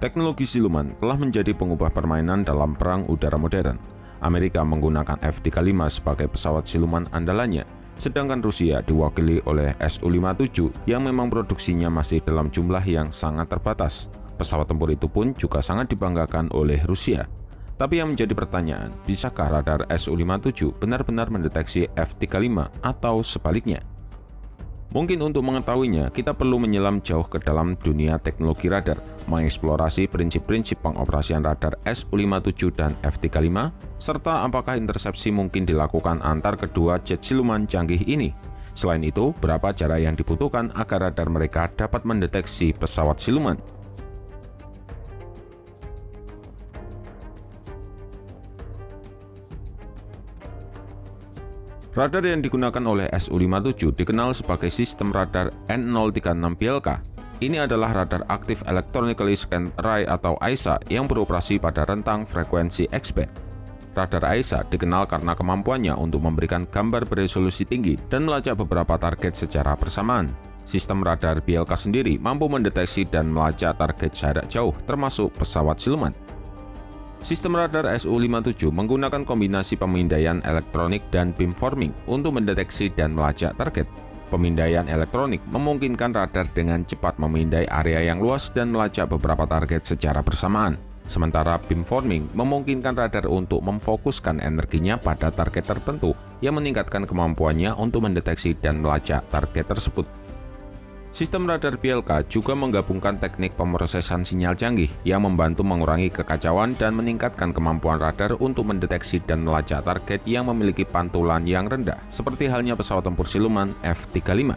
Teknologi siluman telah menjadi pengubah permainan dalam perang udara modern. Amerika menggunakan F-35 sebagai pesawat siluman andalannya, sedangkan Rusia diwakili oleh Su-57 yang memang produksinya masih dalam jumlah yang sangat terbatas. Pesawat tempur itu pun juga sangat dibanggakan oleh Rusia. Tapi yang menjadi pertanyaan, bisakah radar Su-57 benar-benar mendeteksi F-35 atau sebaliknya? Mungkin untuk mengetahuinya, kita perlu menyelam jauh ke dalam dunia teknologi radar, mengeksplorasi prinsip-prinsip pengoperasian radar Su-57 dan F-35, serta apakah intersepsi mungkin dilakukan antar kedua jet siluman canggih ini. Selain itu, berapa cara yang dibutuhkan agar radar mereka dapat mendeteksi pesawat siluman? Radar yang digunakan oleh Su-57 dikenal sebagai sistem radar N036PLK. Ini adalah radar aktif Electronically Scanned Array atau AESA yang beroperasi pada rentang frekuensi X-band. Radar AESA dikenal karena kemampuannya untuk memberikan gambar beresolusi tinggi dan melacak beberapa target secara bersamaan. Sistem radar PLK sendiri mampu mendeteksi dan melacak target jarak jauh, termasuk pesawat siluman. Sistem radar Su-57 menggunakan kombinasi pemindaian elektronik dan beamforming untuk mendeteksi dan melacak target. Pemindaian elektronik memungkinkan radar dengan cepat memindai area yang luas dan melacak beberapa target secara bersamaan. Sementara beamforming memungkinkan radar untuk memfokuskan energinya pada target tertentu yang meningkatkan kemampuannya untuk mendeteksi dan melacak target tersebut. Sistem radar PLK juga menggabungkan teknik pemrosesan sinyal canggih yang membantu mengurangi kekacauan dan meningkatkan kemampuan radar untuk mendeteksi dan melacak target yang memiliki pantulan yang rendah, seperti halnya pesawat tempur siluman F-35.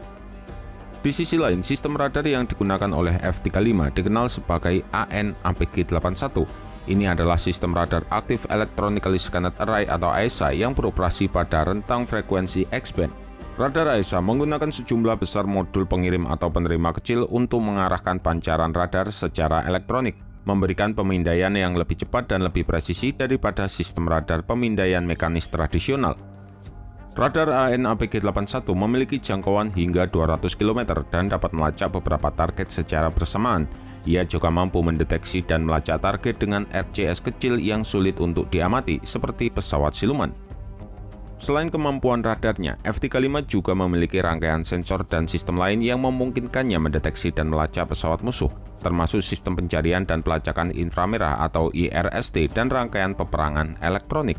Di sisi lain, sistem radar yang digunakan oleh F-35 dikenal sebagai AN/APG-81. Ini adalah sistem radar aktif Electronically Scanned Array atau AESA yang beroperasi pada rentang frekuensi X-band. Radar AESA menggunakan sejumlah besar modul pengirim atau penerima kecil untuk mengarahkan pancaran radar secara elektronik, memberikan pemindaian yang lebih cepat dan lebih presisi daripada sistem radar pemindaian mekanis tradisional. Radar AN/APG-81 memiliki jangkauan hingga 200 km dan dapat melacak beberapa target secara bersamaan. Ia juga mampu mendeteksi dan melacak target dengan RCS kecil yang sulit untuk diamati, seperti pesawat siluman. Selain kemampuan radarnya, F-35 juga memiliki rangkaian sensor dan sistem lain yang memungkinkannya mendeteksi dan melacak pesawat musuh, termasuk sistem pencarian dan pelacakan inframerah atau IRST dan rangkaian peperangan elektronik.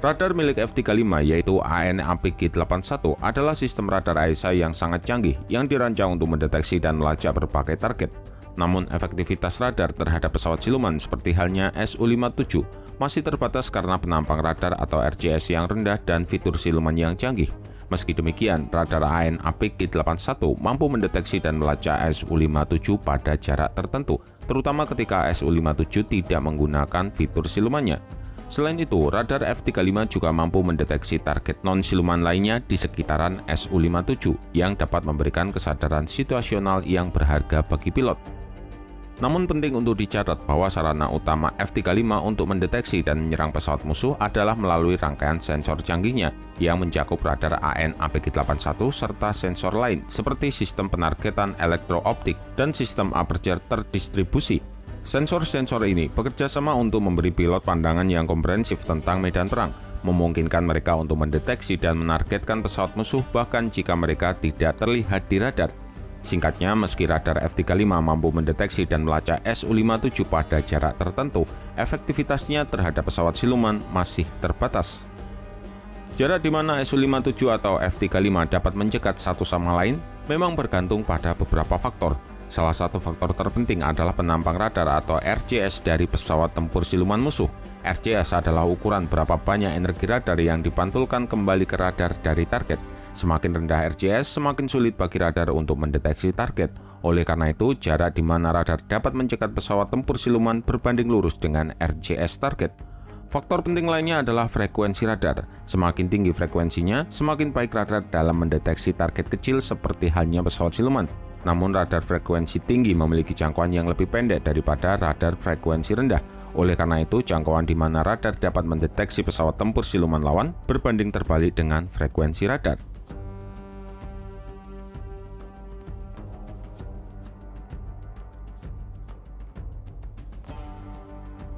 Radar milik F-35 yaitu AN/APG-81 adalah sistem radar AESA yang sangat canggih yang dirancang untuk mendeteksi dan melacak berbagai target. Namun efektivitas radar terhadap pesawat siluman seperti halnya Su-57 masih terbatas karena penampang radar atau RCS yang rendah dan fitur siluman yang canggih. Meski demikian, radar AN/APG-81 mampu mendeteksi dan melacak Su-57 pada jarak tertentu, terutama ketika Su-57 tidak menggunakan fitur silumannya. Selain itu, radar F-35 juga mampu mendeteksi target non-siluman lainnya di sekitaran Su-57 yang dapat memberikan kesadaran situasional yang berharga bagi pilot. Namun penting untuk dicatat bahwa sarana utama F-35 untuk mendeteksi dan menyerang pesawat musuh adalah melalui rangkaian sensor canggihnya yang mencakup radar AN/APG-81 serta sensor lain seperti sistem penargetan elektrooptik dan sistem aperture terdistribusi. Sensor-sensor ini bekerja sama untuk memberi pilot pandangan yang komprehensif tentang medan perang, memungkinkan mereka untuk mendeteksi dan menargetkan pesawat musuh bahkan jika mereka tidak terlihat di radar. Singkatnya, meski radar F-35 mampu mendeteksi dan melacak Su-57 pada jarak tertentu, efektivitasnya terhadap pesawat siluman masih terbatas. Jarak di mana Su-57 atau F-35 dapat mencegat satu sama lain memang bergantung pada beberapa faktor. Salah satu faktor terpenting adalah penampang radar atau RCS dari pesawat tempur siluman musuh. RCS adalah ukuran berapa banyak energi radar yang dipantulkan kembali ke radar dari target. Semakin rendah RCS, semakin sulit bagi radar untuk mendeteksi target. Oleh karena itu, jarak di mana radar dapat mencegat pesawat tempur siluman berbanding lurus dengan RCS target. Faktor penting lainnya adalah frekuensi radar. Semakin tinggi frekuensinya, semakin baik radar dalam mendeteksi target kecil seperti halnya pesawat siluman. Namun radar frekuensi tinggi memiliki jangkauan yang lebih pendek daripada radar frekuensi rendah. Oleh karena itu, jangkauan di mana radar dapat mendeteksi pesawat tempur siluman lawan berbanding terbalik dengan frekuensi radar.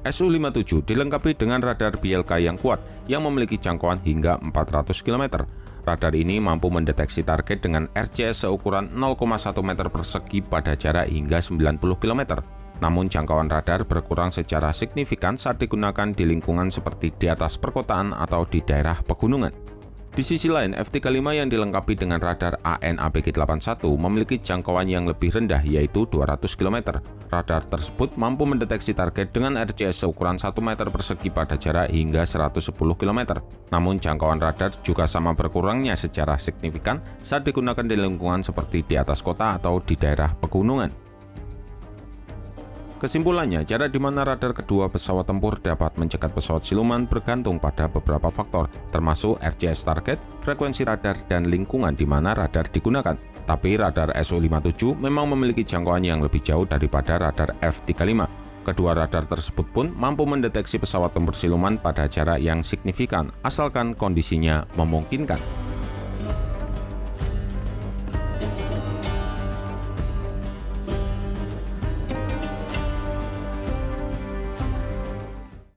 Su-57 dilengkapi dengan radar BLK yang kuat yang memiliki jangkauan hingga 400 km. Radar ini mampu mendeteksi target dengan RCS seukuran 0,1 meter persegi pada jarak hingga 90 km. Namun jangkauan radar berkurang secara signifikan saat digunakan di lingkungan seperti di atas perkotaan atau di daerah pegunungan. Di sisi lain, F-35 yang dilengkapi dengan radar AN/APG-81 memiliki jangkauan yang lebih rendah yaitu 200 km. Radar tersebut mampu mendeteksi target dengan RCS seukuran 1 meter persegi pada jarak hingga 110 km. Namun jangkauan radar juga sama berkurangnya secara signifikan saat digunakan di lingkungan seperti di atas kota atau di daerah pegunungan. Kesimpulannya, jarak di mana radar kedua pesawat tempur dapat mencegat pesawat siluman bergantung pada beberapa faktor, termasuk RCS target, frekuensi radar, dan lingkungan di mana radar digunakan. Tapi radar Su-57 memang memiliki jangkauan yang lebih jauh daripada radar F-35. Kedua radar tersebut pun mampu mendeteksi pesawat tempur siluman pada jarak yang signifikan, asalkan kondisinya memungkinkan.